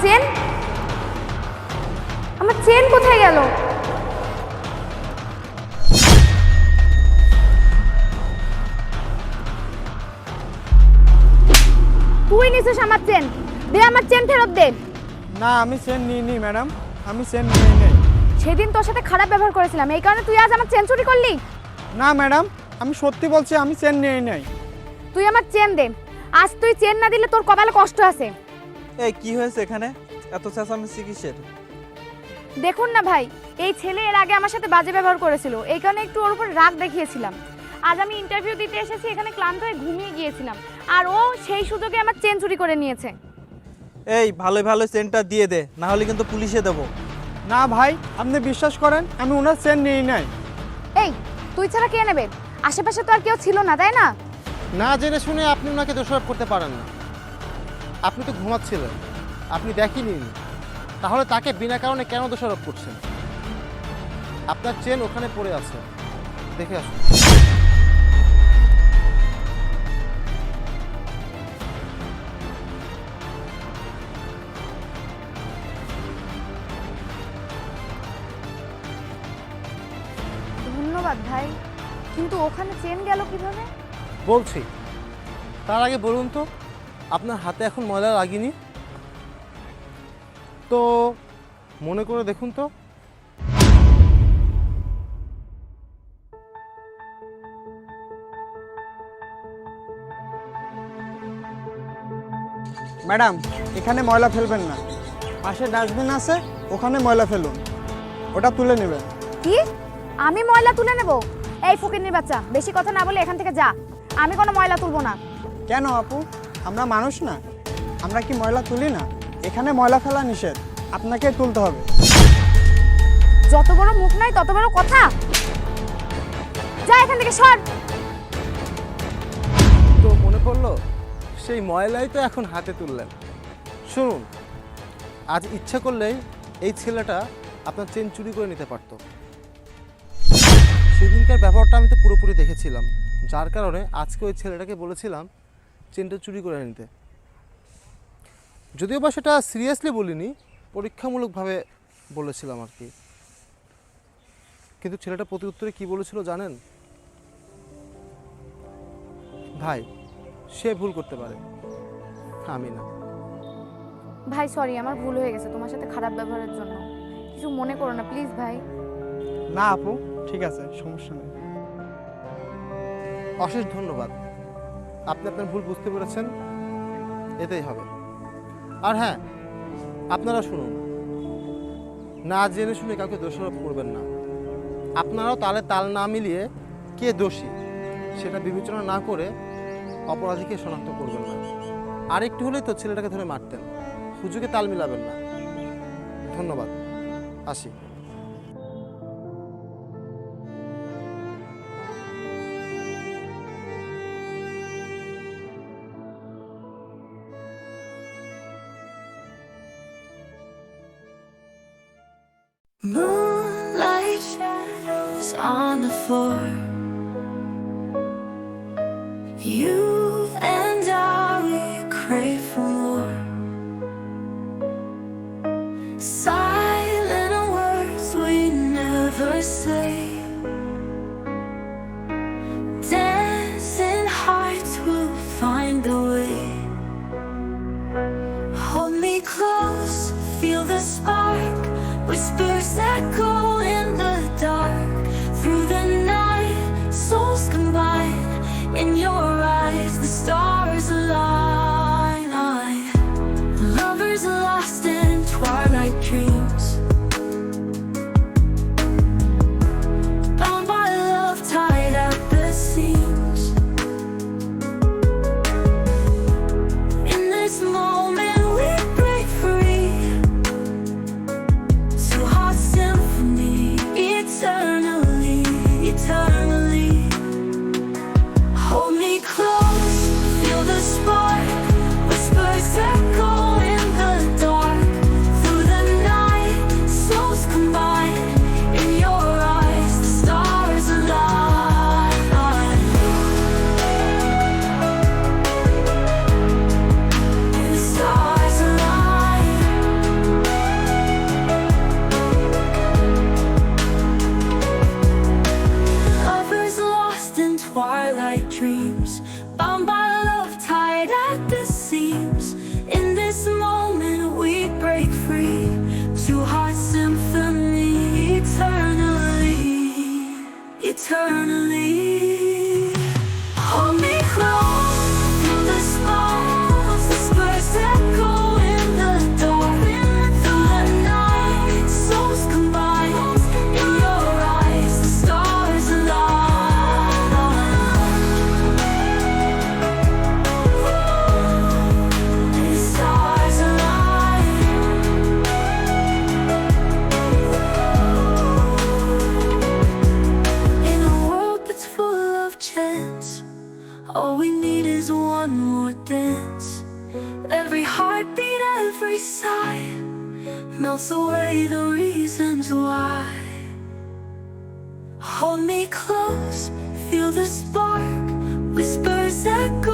Chain, আমার chain কোথায় গেল? তুই নিছিস আমার চেন, দে আমার চেন ফেরত দে। না আমি চেন নিইনি ম্যাডাম, আমি চেন নিই নাই। সেদিন তোর সাথে খারাপ ব্যবহার করেছিলাম, এই কারণে তুই আজ আমার চেন চুরি করলি? না ম্যাডাম, আমি সত্যি বলছি আমি চেন নিই নাই। তুই আমার চেন দে, আজ তুই চেন না দিলে তোর কপালে কষ্ট আছে। এই কি হয়েছে এখানে, এত চেঁচামেচি কিসের? দেখুন না ভাই, এই ছেলে এর আগে আমার সাথে বাজে ব্যবহার করেছিল, এই কারণে একটু ওর উপর রাগ দেখিয়েছিলাম। আজ আমি ইন্টারভিউ দিতে এসেছি, এখানে ক্লান্ত হয়ে ঘুমিয়ে গিয়েছিলাম, আর ও সেই সুযোগে আমার চেন চুরি করে নিয়েছে। এই ভালোই ভালো চেনটা দিয়ে দে, না হলে কিন্তু পুলিশে দেবো। না ভাই, আপনি বিশ্বাস করেন আমি ওনার চেন নিই নাই। এই তুই ছাড়া কে নেবে? আশেপাশে তো আর কেউ ছিল না, তাই না? না জেনে শুনে আপনি ওনাকে দোষারোপ করতে পারেন না। আপনি তো ঘুমাচ্ছিলেন, আপনি দেখেনি, তাহলে তাকে বিনা কারণে কেন দোষারোপ করছেন? আপনার চেন ওখানে পড়ে আছে, দেখে আসুন। ধন্যবাদ ভাই, কিন্তু ওখানে চেন গেল কিভাবে? বলছি, তার আগে বলুন তো আপনার হাতে এখন ময়লা লাগেনি তো? মনে করে দেখুন তো। ম্যাডাম, এখানে ময়লা ফেলবেন না, পাশে ডাস্টবিন আছে, ওখানে ময়লা ফেলুন, ওটা তুলে নেবেন। কি? আমি ময়লা তুলে নেব? এই ফকিন্নির বাচ্চা, বেশি কথা না বলে এখান থেকে যা, আমি কোনো ময়লা তুলবো না। কেন আপু, আমরা মানুষ না? আমরা কি ময়লা তুলি না? এখানে ময়লা ফেলা নিষেধ, আপনাকে তুলতে হবে। যত বড় মুখ নাই তত বড় কথা, যা এখান থেকে সর। তো মনে পড়লো, সেই ময়লাই তো এখন হাতে তুললেন। শুনুন, আজ ইচ্ছা করলেই এই ছেলেটা আপনার চেন চুরি করে নিতে পারত। সেদিনকার ব্যবহারটা আমি তো পুরোপুরি দেখেছিলাম, যার কারণে আজকে ওই ছেলেটাকে বলেছিলাম চেনটা চুরি করে নিতে। যদিও বা সেটা সিরিয়াসলি বলিনি, পরীক্ষামূলকভাবে বলেছিলাম আর কি। কিন্তু ছেলেটা প্রতি উত্তরে কী বলেছিল জানেন? ভাই, সে ভুল করতে পারে, আমি না। ভাই সরি, আমার ভুল হয়ে গেছে তোমার সাথে খারাপ ব্যবহারের জন্য, কিছু মনে করো না প্লিজ ভাই। না আপু, ঠিক আছে, সমস্যা নেই। অশেষ ধন্যবাদ, আপনি আপনার ভুল বুঝতে পেরেছেন, এটাই হবে। আর হ্যাঁ, আপনারা শুনুন, না জেনে শুনে কাউকে দোষারোপ করবেন না। আপনারাও তালে তাল না মিলিয়ে কে দোষী সেটা বিবেচনা না করে অপরাধীকে শনাক্ত করবেন না। আর একটু হলেই তো ছেলেটাকে ধরে মারতেন, সুযোগে তাল মিলাবেন না। ধন্যবাদ, আসি। Moonlight shadows on the floor. You and we crave for more. Silent words we never say. Dancing hearts will find a way. Hold me close, feel the spark. Whispers echo in the dark. Through the night, souls combine. In your eyes, the stars align. Lovers lost in twilight dreams, bound by love tied at the seams. In this moment we break free, two hearts symphony. melts away the reasons why. Hold me close, feel the spark, whispers echo